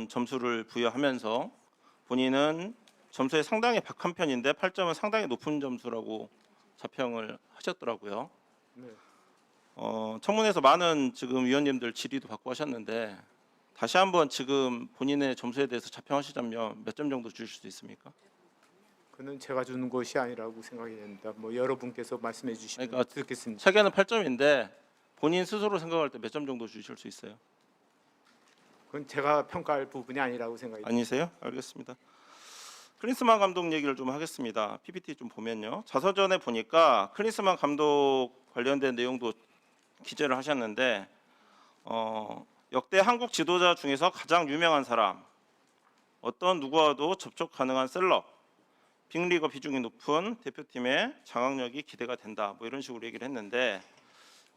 8점 점수를 부여하면서 본인은 점수에 상당히 박한 편인데 8점은 상당히 높은 점수라고 자평을 하셨더라고요. 네. 청문회에서 많은 지금 위원님들 질의도 받고 하셨는데 다시 한번 지금 본인의 점수에 대해서 자평하시자면 몇 점 정도 주실 수 있습니까? 그는 제가 주는 것이 아니라고 생각이 됩니다. 뭐 여러분께서 말씀해 주시면 그러니까 듣겠습니다. 책에는 8점인데 본인 스스로 생각할 때 몇 점 정도 주실 수 있어요? 그건 제가 평가할 부분이 아니라고 생각이 됩니다. 아니세요? 알겠습니다. 클린스만 감독 얘기를 좀 하겠습니다. PPT 좀 보면요. 자서전에 보니까 클린스만 감독 관련된 내용도 기재를 하셨는데 역대 한국 지도자 중에서 가장 유명한 사람, 어떤 누구와도 접촉 가능한 셀럽, 빅리거 비중이 높은 대표팀의 장악력이 기대가 된다. 뭐 이런 식으로 얘기를 했는데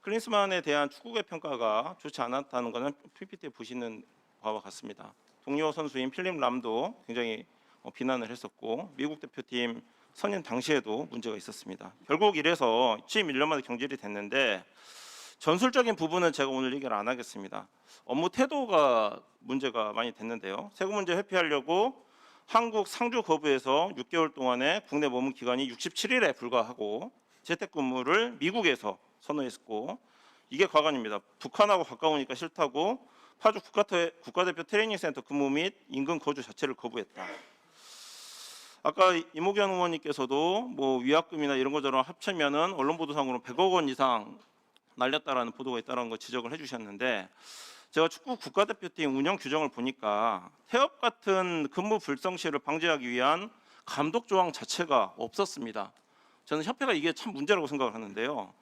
클린스만에 대한 축구계 평가가 좋지 않았다는 것은 PPT에 보시는 바와 같습니다. 동료 선수인 필립 람도 굉장히 비난을 했었고 미국 대표팀 선임 당시에도 문제가 있었습니다. 결국 이래서 취임 1년 만에 경질이 됐는데 전술적인 부분은 제가 오늘 얘기를 안 하겠습니다. 업무 태도가 문제가 많이 됐는데요. 세금 문제 회피하려고 한국 상주 거부에서 6개월 동안의 국내 머문 기간이 67일에 불과하고 재택근무를 미국에서 선언했고 이게 과관입니다. 북한하고 가까우니까 싫다고 파주 국가대표 트레이닝센터 근무 및 인근 거주 자체를 거부했다. 아까 이모경 의원님께서도 뭐 위약금이나 이런 것처럼 합치면은 언론 보도상으로 100억 원 이상 날렸다라는 보도가 있다는 거 지적을 해주셨는데 제가 축구 국가대표팀 운영 규정을 보니까 태업 같은 근무 불성실을 방지하기 위한 감독 조항 자체가 없었습니다. 저는 협회가 이게 참 문제라고 생각을 하는데요.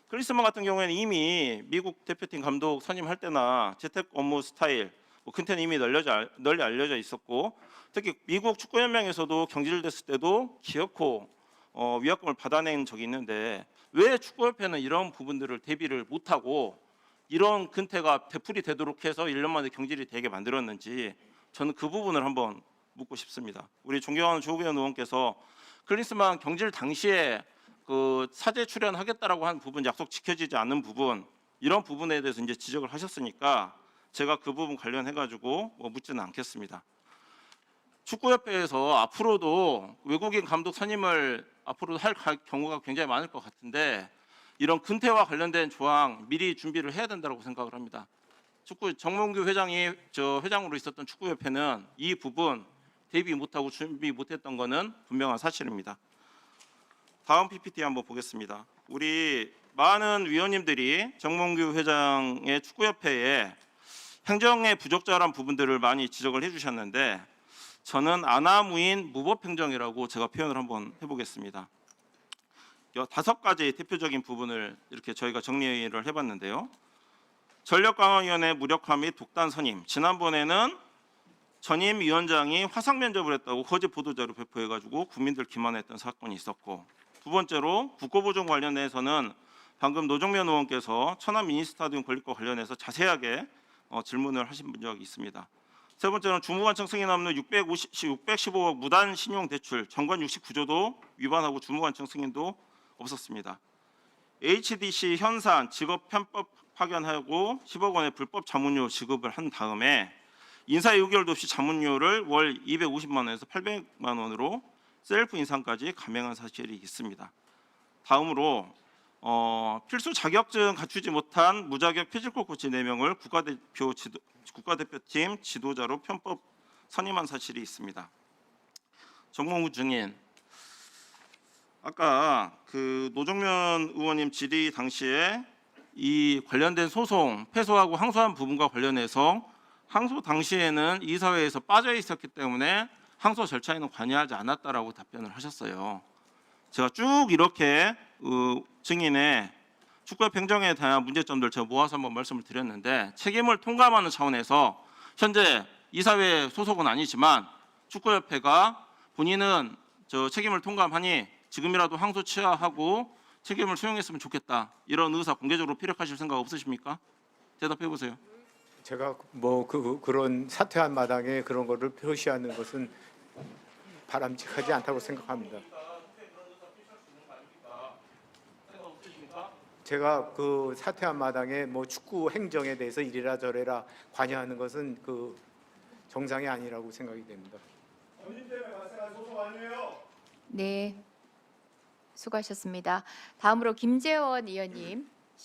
클린스만 같은 경우에는 이미 미국 대표팀 감독 선임할 때나 재택 업무 스타일, 근태는 이미 널리 알려져 있었고 특히 미국 축구연맹에서도 경질됐을 때도 기어코 위약금을 받아낸 적이 있는데 왜 축구협회는 이런 부분들을 대비를 못하고 이런 근태가 되풀이 되도록 해서 1년 만에 경질이 되게 만들었는지 저는 그 부분을 한번 묻고 싶습니다. 우리 존경하는 조국현 의원께서 클린스만 경질 당시에 그 사제 출연하겠다라고 한 부분 약속 지켜지지 않는 부분 이런 부분에 대해서 이제 지적을 하셨으니까 제가 그 부분 관련해 가지고 묻지는 않겠습니다. 축구협회에서 앞으로도 외국인 감독 선임을 앞으로 할 경우가 굉장히 많을 것 같은데 이런 근태와 관련된 조항 미리 준비를 해야 된다고 생각을 합니다. 정몽규 회장이 회장으로 있었던 축구협회는 이 부분 대비 못하고 준비 못했던 것은 분명한 사실입니다. 다음 PPT 한번 보겠습니다. 우리 많은 위원님들이 정몽규 회장의 축구협회에 행정의 부적절한 부분들을 많이 지적을 해주셨는데 저는 아나무인 무법행정이라고 제가 표현을 한번 해보겠습니다. 5가지 대표적인 부분을 이렇게 저희가 정리를 해봤는데요. 전력강화위원회 무력화 및 독단 선임. 지난번에는 전임 위원장이 화상 면접을 했다고 거짓 보도자료 배포해가지고 국민들 기만했던 사건이 있었고 두 번째로 국고보증 관련해서는 방금 노정면 의원께서 천안 미니스타디움 건립과 관련해서 자세하게 질문을 하신 적이 있습니다. 세 번째는 주무관청 승인 없는 615억 무단 신용 대출 정관 69조도 위반하고 주무관청 승인도 없었습니다. HDC 현산 직업 편법 파견하고 10억 원의 불법 자문료 지급을 한 다음에 인사 요결도 없이 자문료를 월 250만 원에서 800만 원으로 셀프 인상까지 감행한 사실이 있습니다. 다음으로 필수 자격증 갖추지 못한 무자격 피지컬 코치 4명을 국가대표팀 지도자로 편법 선임한 사실이 있습니다. 정몽규 증인, 아까 그 노정면 의원님 질의 당시에 이 관련된 소송 패소하고 항소한 부분과 관련해서 항소 당시에는 이사회에서 빠져 있었기 때문에 항소 절차에는 관여하지 않았다라고 답변을 하셨어요. 제가 쭉 이렇게 증인의 축구협회 행정에 대한 문제점들 제가 모아서 한번 말씀을 드렸는데 책임을 통감하는 차원에서 현재 이사회 소속은 아니지만 축구협회가 본인은 책임을 통감하니 지금이라도 항소 취하하고 책임을 수용했으면 좋겠다. 이런 의사 공개적으로 피력하실 생각 없으십니까? 대답해 보세요. 제가 뭐 그런 사퇴한 마당에 그런 거를 표시하는 것은 바람직하지 않다고 생각합니다. 제가 그 사퇴한 마당에 뭐 축구 행정에 대해서 이래라 저래라 관여하는 것은 정상이 아니라고 생각이 됩니다. 원인 때문에 발생한 소송 아니에요? 네, 수고하셨습니다. 다음으로 김재원 의원님.